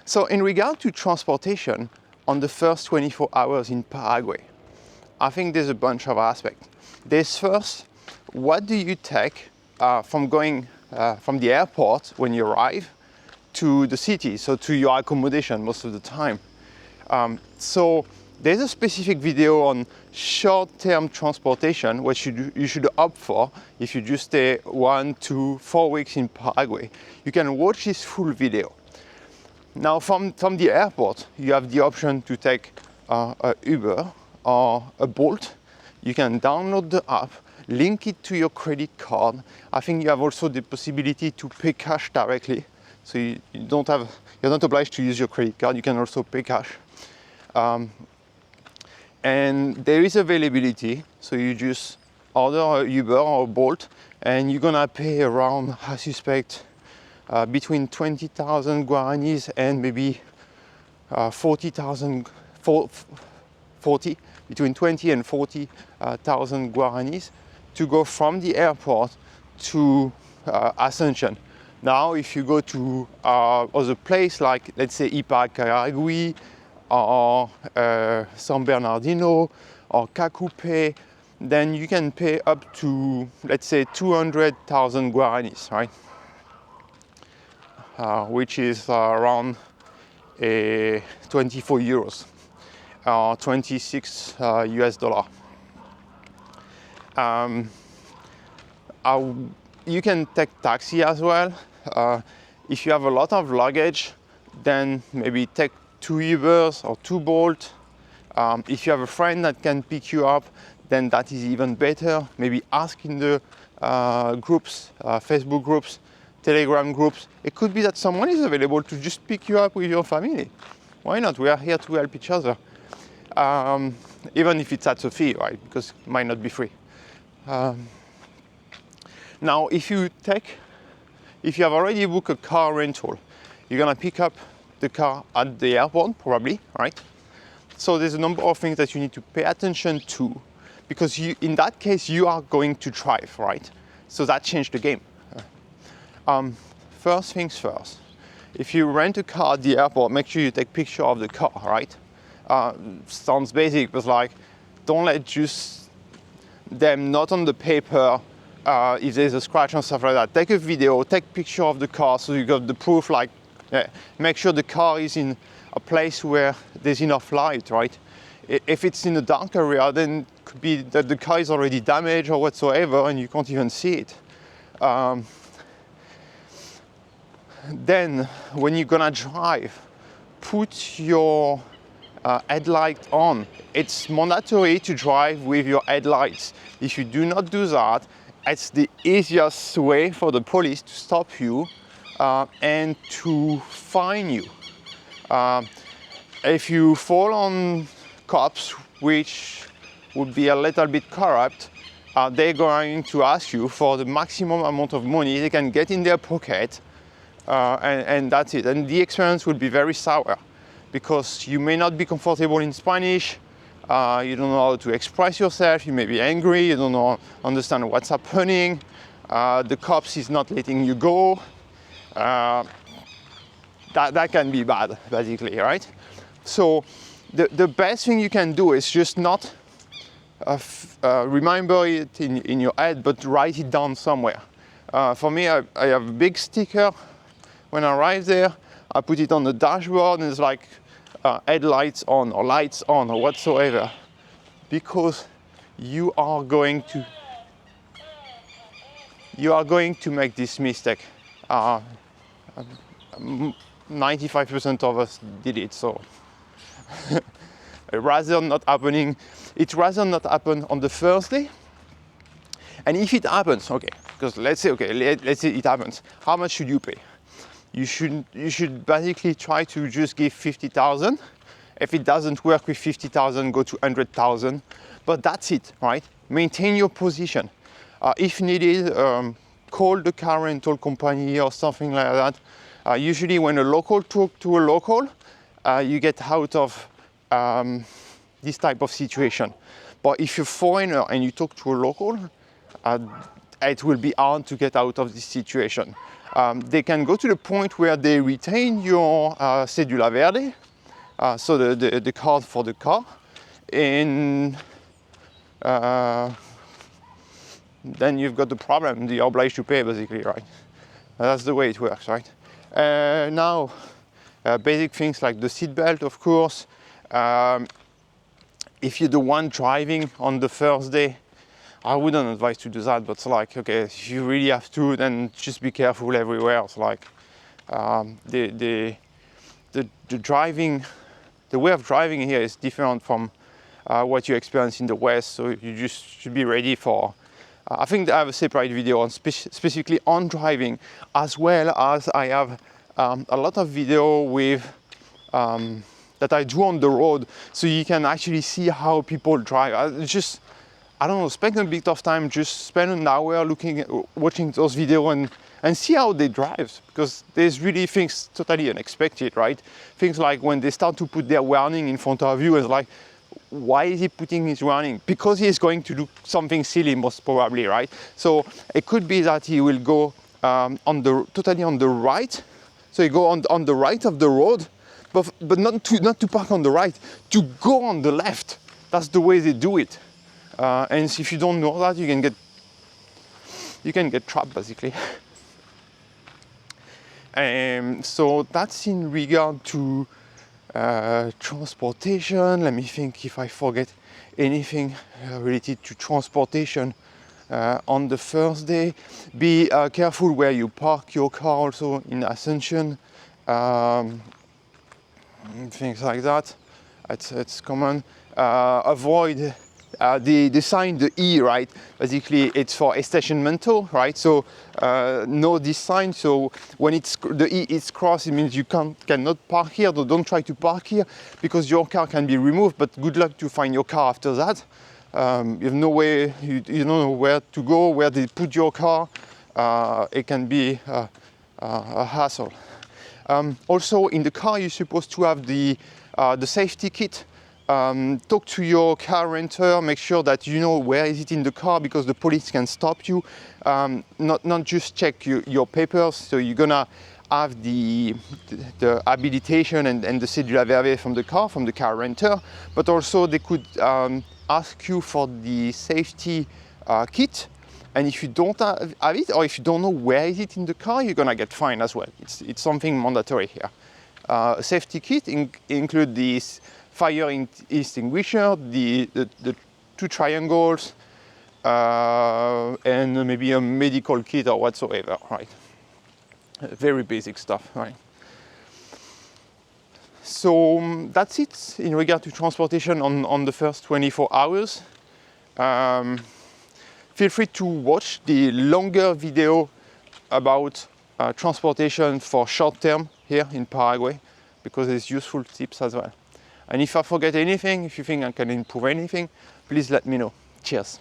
So in regard to transportation, on the first 24 hours in Paraguay, I think there's a bunch of aspects. There's first, what do you take from going from the airport when you arrive to the city, so to your accommodation most of the time. So there's a specific video on short-term transportation, which you should opt for if you just stay 1, 2, 4 weeks in Paraguay. You can watch this full video. Now from the airport, you have the option to take a Uber or a Bolt. You can download the app, link it to your credit card. I think you have also the possibility to pay cash directly. So you're not obliged to use your credit card, you can also pay cash. And there is availability, so you just order a Uber or a Bolt, and you're gonna pay around, I suspect, between 20,000 guaranis and maybe 40,000, between 20 and 40,000 guaranis to go from the airport to Asuncion. Now, if you go to other place like, let's say, Paraguay or San Bernardino or Cacupe, then you can pay up to, let's say, 200,000 guaranis, right? Which is around 24 euros or 26 US dollar. You can take taxi as well. If you have a lot of luggage, then maybe take 2 Ubers or 2 Bolt. If you have a friend that can pick you up, then that is even better. Maybe ask in the groups, Facebook groups, Telegram groups. It could be that someone is available to just pick you up with your family. Why not? We are here to help each other. Even if it's at a fee, right? Because it might not be free. Now, if you have already booked a car rental, you're gonna pick up the car at the airport, probably, right? So there's a number of things that you need to pay attention to, because in that case, you are going to drive, right? So that changed the game. First things first, if you rent a car at the airport, make sure you take a picture of the car, right? Sounds basic, but like, don't let just them not on the paper, if there's a scratch and stuff like that. Take a video, take a picture of the car so you got the proof, like, make sure the car is in a place where there's enough light, right? If it's in a dark area, then it could be that the car is already damaged or whatsoever and you can't even see it. Then, when you're gonna drive, put your headlight on. It's mandatory to drive with your headlights. If you do not do that, it's the easiest way for the police to stop you and to fine you. If you fall on cops, which would be a little bit corrupt, they're going to ask you for the maximum amount of money they can get in their pocket, and that's it. And the experience will be very sour, because you may not be comfortable in Spanish, you don't know how to express yourself, you may be angry, you don't understand what's happening, the cops is not letting you go. That can be bad, basically, right? So the best thing you can do is just not remember it in your head, but write it down somewhere. For me, I have a big sticker. When I arrive there, I put it on the dashboard, and it's like headlights on or lights on or whatsoever, because you are going to make this mistake. 95% of us did it, so It's rather not happen on the first day. And if it happens, okay, because let's say it happens, how much should you pay? You should basically try to just give 50,000. If it doesn't work with 50,000, go to 100,000. But that's it, right? Maintain your position. If needed, call the car rental company or something like that. Usually when a local talks to a local, you get out of this type of situation. But if you're a foreigner and you talk to a local, it will be hard to get out of this situation. They can go to the point where they retain your cédula verde, so the card for the car, and then you've got the problem. You're obliged to pay, basically, right? That's the way it works, right? Now, basic things like the seat belt, of course. If you're the one driving on the first day, I wouldn't advise to do that, but it's like, okay, if you really have to, then just be careful everywhere. It's like the driving, the way of driving here is different from what you experience in the West, so you just should be ready for. I think I have a separate video on specifically on driving, as well as I have a lot of video with that I do on the road, so you can actually see how people drive. I don't know, spend a bit of time, just spend an hour watching those videos and see how they drive, because there's really things totally unexpected, right? Things like when they start to put their warning in front of you, it's like, why is he putting his warning? Because he is going to do something silly, most probably, right? So it could be that he will go totally on the right. So you go on the right of the road, but not to park on the right, to go on the left. That's the way they do it. And if you don't know that, you can get trapped, basically. So that's in regard to transportation. Let me think if I forget anything related to transportation on the first day. Be careful where you park your car also in Asuncion. Things like that. It's common. Avoid the sign, the E, right? Basically, it's for estacionamiento, right? So know this sign. So when the E is crossed, it means you cannot park here. So don't try to park here, because your car can be removed. But good luck to find your car after that. You have no way. You don't know where to go, where they put your car. It can be a hassle. Also, in the car, you're supposed to have the safety kit. Talk to your car renter, make sure that you know where is it in the car, because the police can stop you. Not just check your papers, so you're gonna have the habilitation and the cédula verde from the car renter, but also they could ask you for the safety kit. And if you don't have it, or if you don't know where is it in the car, you're gonna get fined as well. It's something mandatory here. A safety kit include this fire extinguisher, the 2 triangles, and maybe a medical kit or whatsoever, right? Very basic stuff, right? So that's it in regard to transportation on the first 24 hours. Feel free to watch the longer video about transportation for short term here in Paraguay, because there's useful tips as well. And if I forget anything, if you think I can improve anything, please let me know. Cheers.